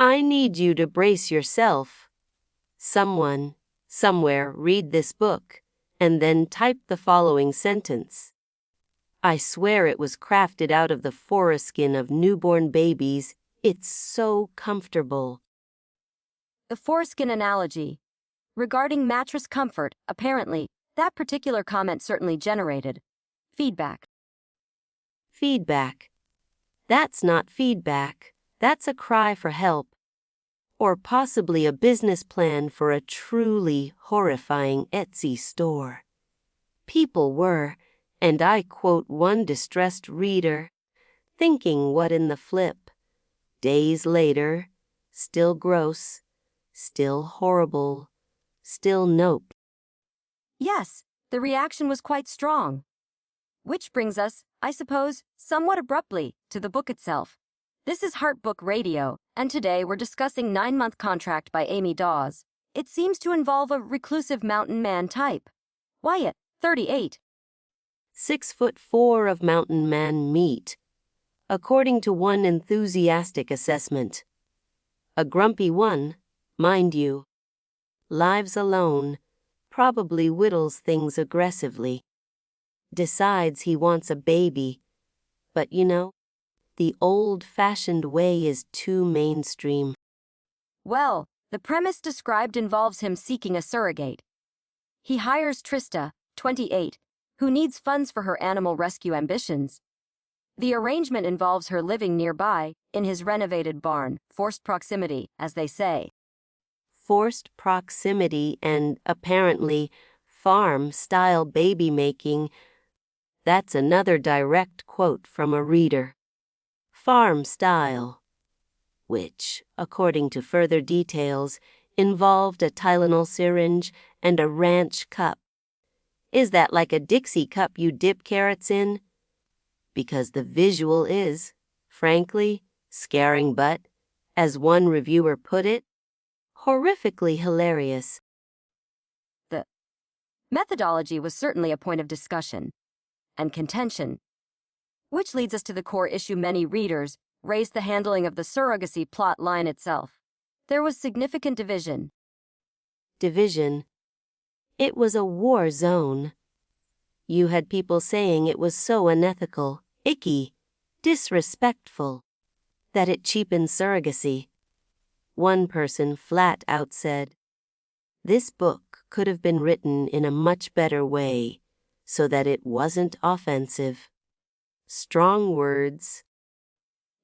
I need you to brace yourself. Someone, somewhere, read this book, and then type the following sentence. I swear it was crafted out of the foreskin of newborn babies. It's so comfortable. The foreskin analogy. Regarding mattress comfort, apparently, that particular comment certainly generated feedback. Feedback. That's not feedback. That's a cry for help. Or possibly a business plan for a truly horrifying Etsy store. People were, and I quote one distressed reader, thinking what in the flip. Days later, still gross, still horrible, still nope. Yes, the reaction was quite strong. Which brings us, I suppose, somewhat abruptly, to the book itself. This is Heart Book Radio, and today we're discussing 9-Month Contract by Amy Daws. It seems to involve a reclusive mountain man type. Wyatt, 38. 6'4" of mountain man meat, according to one enthusiastic assessment. A grumpy one, mind you. Lives alone, probably whittles things aggressively. Decides he wants a baby, but you know, the old-fashioned way is too mainstream. Well, the premise described involves him seeking a surrogate. He hires Trista, 28, who needs funds for her animal rescue ambitions. The arrangement involves her living nearby, in his renovated barn, forced proximity, as they say. Forced proximity and, apparently, farm-style baby-making. That's another direct quote from a reader. Farm-style, which, according to further details, involved a Tylenol syringe and a ranch cup. Is that like a Dixie cup you dip carrots in? Because the visual is, frankly, scaring but, as one reviewer put it, horrifically hilarious. The methodology was certainly a point of discussion and contention, which leads us to the core issue many readers raised: the handling of the surrogacy plot line itself. There was significant division. It was a war zone. You had people saying it was so unethical, icky, disrespectful, that it cheapened surrogacy. One person flat out said, "This book could have been written in a much better way, so that it wasn't offensive." Strong words.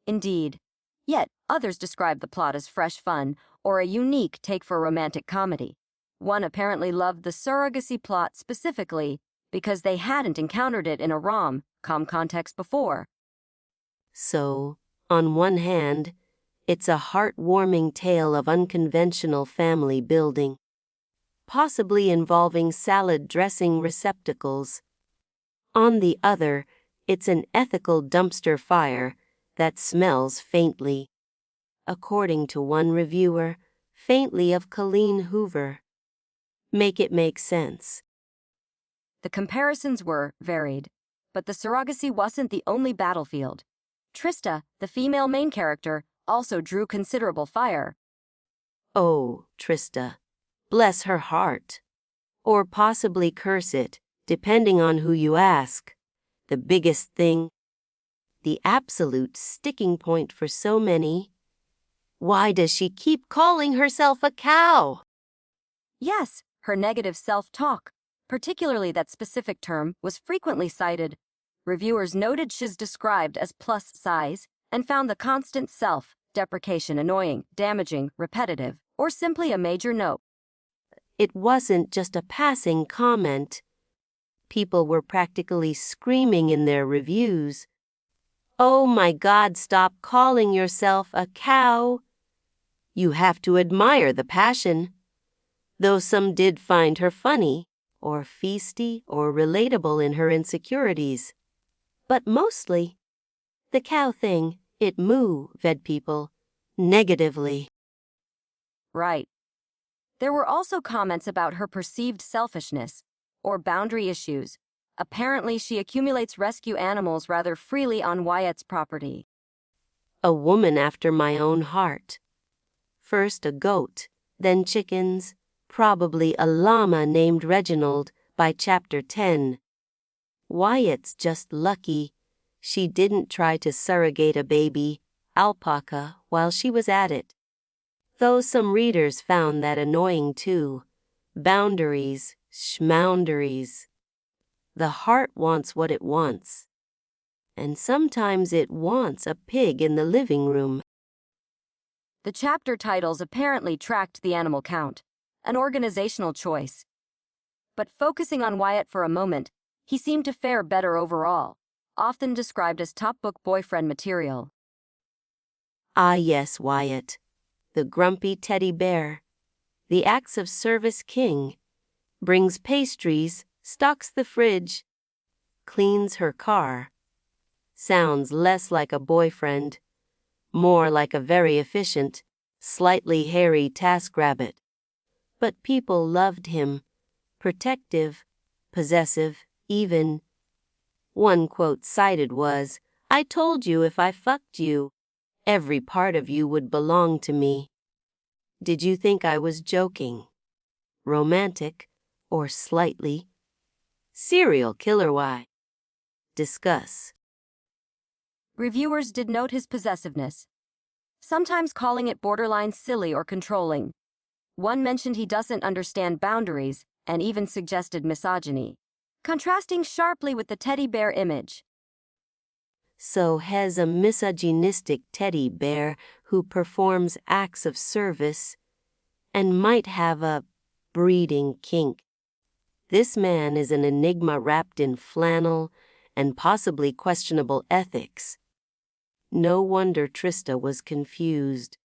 Indeed. Yet, others described the plot as fresh fun or a unique take for romantic comedy. One apparently loved the surrogacy plot specifically because they hadn't encountered it in a rom-com context before. So, on one hand, it's a heartwarming tale of unconventional family building, possibly involving salad dressing receptacles. On the other, it's an ethical dumpster fire that smells faintly, according to one reviewer, faintly of Colleen Hoover. Make it make sense. The comparisons were varied, but the surrogacy wasn't the only battlefield. Trista, the female main character, also drew considerable fire. Oh, Trista. Bless her heart. Or possibly curse it, depending on who you ask. The biggest thing, the absolute sticking point for so many. Why does she keep calling herself a cow? Yes, her negative self-talk, particularly that specific term, was frequently cited. Reviewers noted she's described as plus size and found the constant self-deprecation annoying, damaging, repetitive, or simply a major note. It wasn't just a passing comment. People were practically screaming in their reviews, "Oh my God, stop calling yourself a cow." You have to admire the passion. Though some did find her funny, or feisty, or relatable in her insecurities. But mostly, the cow thing, it moved people negatively. Right. There were also comments about her perceived selfishness, or boundary issues. Apparently, she accumulates rescue animals rather freely on Wyatt's property. A woman after my own heart. First a goat, then chickens, probably a llama named Reginald by chapter 10. Wyatt's just lucky she didn't try to surrogate a baby alpaca while she was at it. Though some readers found that annoying too. Boundaries, schmoundaries. The heart wants what it wants. And sometimes it wants a pig in the living room. The chapter titles apparently tracked the animal count, an organizational choice. But focusing on Wyatt for a moment, he seemed to fare better overall, often described as top book boyfriend material. Ah yes, Wyatt, the grumpy teddy bear, the acts of service king, brings pastries, stocks the fridge, cleans her car. Sounds less like a boyfriend, more like a very efficient, slightly hairy TaskRabbit. But people loved him, protective, possessive, even. One quote cited was, "I told you if I fucked you, every part of you would belong to me." Did you think I was joking? Romantic, or slightly? Serial killer why? Discuss. Reviewers did note his possessiveness, sometimes calling it borderline silly or controlling. One mentioned he doesn't understand boundaries and even suggested misogyny, contrasting sharply with the teddy bear image. So has a misogynistic teddy bear who performs acts of service and might have a breeding kink. This man is an enigma wrapped in flannel and possibly questionable ethics. No wonder Trista was confused.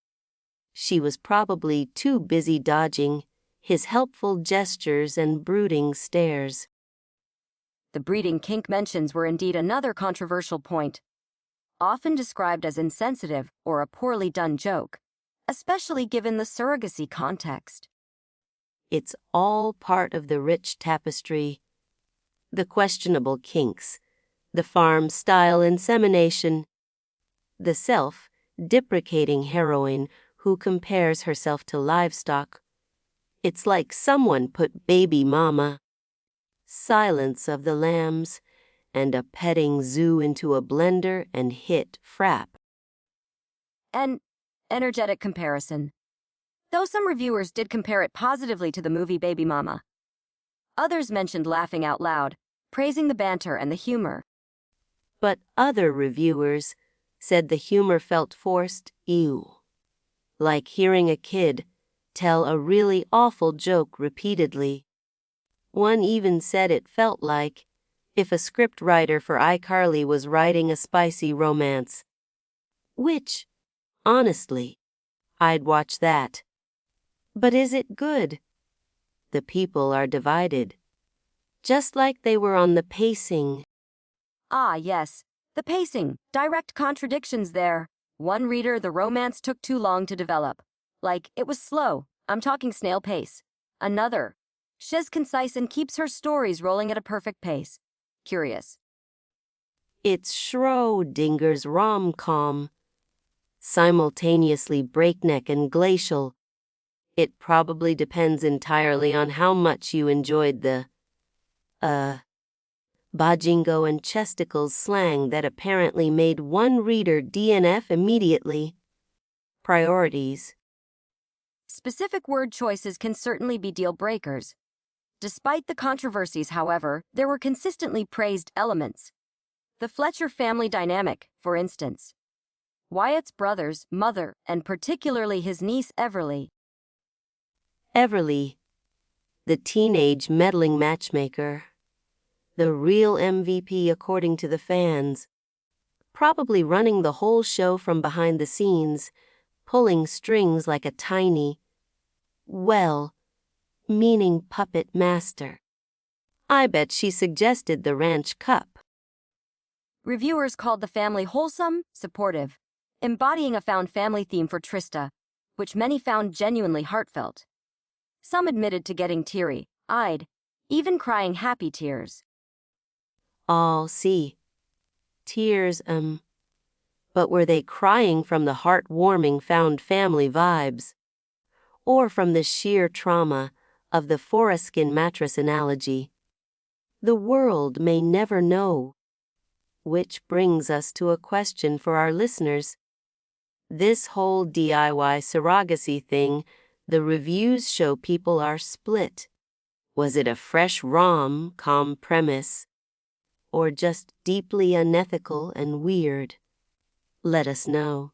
She was probably too busy dodging his helpful gestures and brooding stares. The breeding kink mentions were indeed another controversial point, often described as insensitive or a poorly done joke, especially given the surrogacy context. It's all part of the rich tapestry. The questionable kinks, the farm-style insemination, the self-deprecating heroine who compares herself to livestock. It's like someone put baby mama, Silence of the Lambs, and a petting zoo into a blender and hit frap. An energetic comparison. Though some reviewers did compare it positively to the movie Baby Mama. Others mentioned laughing out loud, praising the banter and the humor. But other reviewers said the humor felt forced, like hearing a kid tell a really awful joke repeatedly. One even said it felt like if a script writer for iCarly was writing a spicy romance. Which, honestly, I'd watch that. But is it good? The people are divided, just like they were on the pacing. Ah, yes, the pacing, direct contradictions there. One reader, the romance took too long to develop. Like, it was slow, I'm talking snail pace. Another, she's concise and keeps her stories rolling at a perfect pace. Curious. It's Schrodinger's rom-com, simultaneously breakneck and glacial. It probably depends entirely on how much you enjoyed the, bajingo and chesticles slang that apparently made one reader DNF immediately. Priorities. Specific word choices can certainly be deal breakers. Despite the controversies, however, there were consistently praised elements. The Fletcher family dynamic, for instance. Wyatt's brothers, mother, and particularly his niece Everly. Everly, the teenage meddling matchmaker. The real MVP according to the fans. Probably running the whole show from behind the scenes, pulling strings like a tiny, meaning puppet master. I bet she suggested the ranch cup. Reviewers called the family wholesome, supportive, embodying a found family theme for Trista, which many found genuinely heartfelt. Some admitted to getting teary-eyed, even crying happy tears. All see. Tears, But were they crying from the heartwarming found family vibes? or from the sheer trauma of the foreskin mattress analogy. The world may never know. Which brings us to a question for our listeners. This whole DIY surrogacy thing, the reviews show people are split. Was it a fresh rom-com premise, or just deeply unethical and weird? Let us know.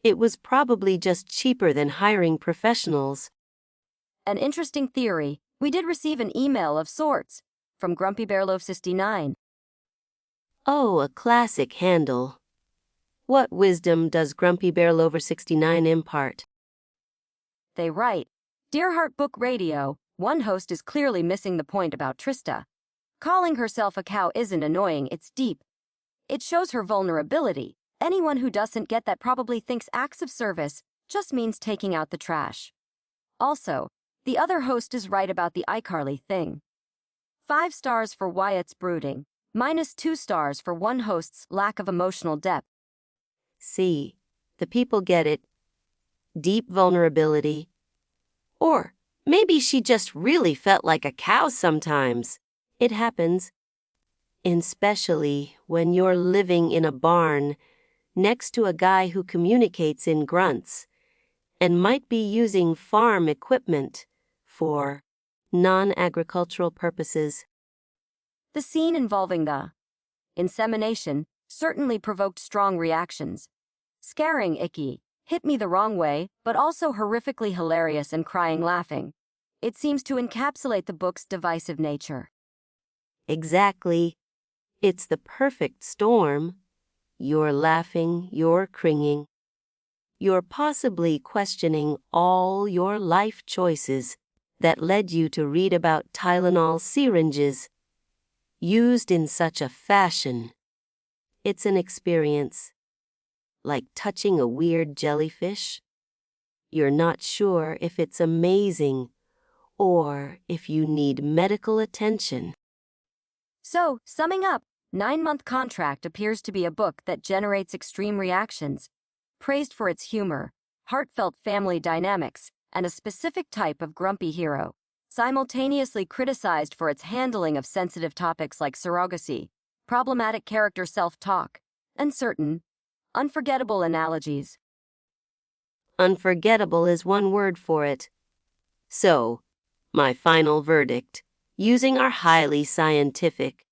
It was probably just cheaper than hiring professionals. An interesting theory. We did receive an email of sorts from Grumpy Bear Loaf 69. Oh, a classic handle. What wisdom does Grumpy Bear Lover 69 impart? They write, Dear Heart Book Radio, one host is clearly missing the point about Trista. Calling herself a cow isn't annoying, it's deep. It shows her vulnerability. Anyone who doesn't get that probably thinks acts of service just means taking out the trash. Also, the other host is right about the iCarly thing. 5 stars for Wyatt's brooding, -2 stars for one host's lack of emotional depth. See, the people get it. Deep vulnerability. Or maybe she just really felt like a cow sometimes. It happens. Especially when you're living in a barn next to a guy who communicates in grunts and might be using farm equipment for non-agricultural purposes. The scene involving the insemination certainly provoked strong reactions. Scaring icky, hit me the wrong way, but also horrifically hilarious and crying laughing. It seems to encapsulate the book's divisive nature. Exactly. It's the perfect storm. You're laughing, you're cringing. You're possibly questioning all your life choices that led you to read about Tylenol syringes used in such a fashion. It's an experience, like touching a weird jellyfish. You're not sure if it's amazing or if you need medical attention. So, summing up, 9-Month Contract appears to be a book that generates extreme reactions, praised for its humor, heartfelt family dynamics, and a specific type of grumpy hero, simultaneously criticized for its handling of sensitive topics like surrogacy, problematic character self-talk, and certain unforgettable analogies. Unforgettable is one word for it. So, my final verdict, using our highly scientific,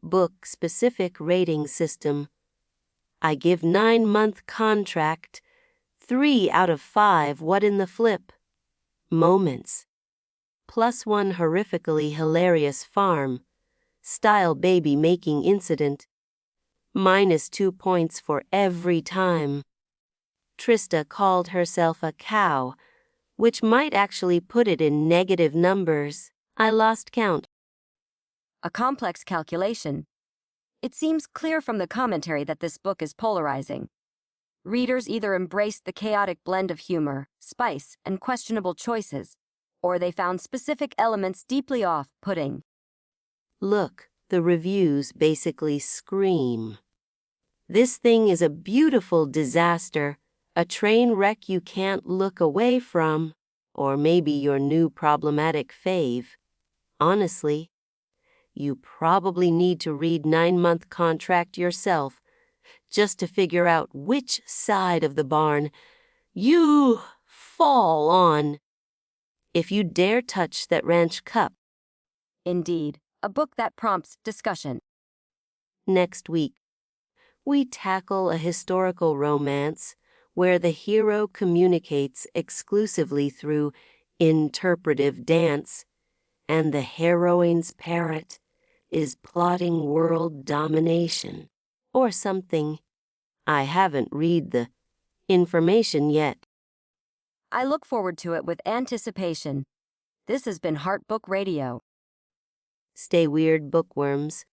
book-specific rating system, I give 9-Month Contract 3 out of 5 what in the flip moments, plus one horrifically hilarious farm-style baby-making incident, -2 points for every time Trista called herself a cow, which might actually put it in negative numbers. I lost count. A complex calculation. It seems clear from the commentary that this book is polarizing. Readers either embraced the chaotic blend of humor, spice, and questionable choices, or they found specific elements deeply off-putting. Look, the reviews basically scream. This thing is a beautiful disaster, a train wreck you can't look away from, or maybe your new problematic fave. Honestly, you probably need to read 9-Month Contract yourself just to figure out which side of the barn you fall on if you dare touch that ranch cup. Indeed, a book that prompts discussion. Next week, we tackle a historical romance where the hero communicates exclusively through interpretive dance, and the heroine's parrot is plotting world domination, or something. I haven't read the information yet. I look forward to it with anticipation. This has been Heart Book Radio. Stay weird, bookworms.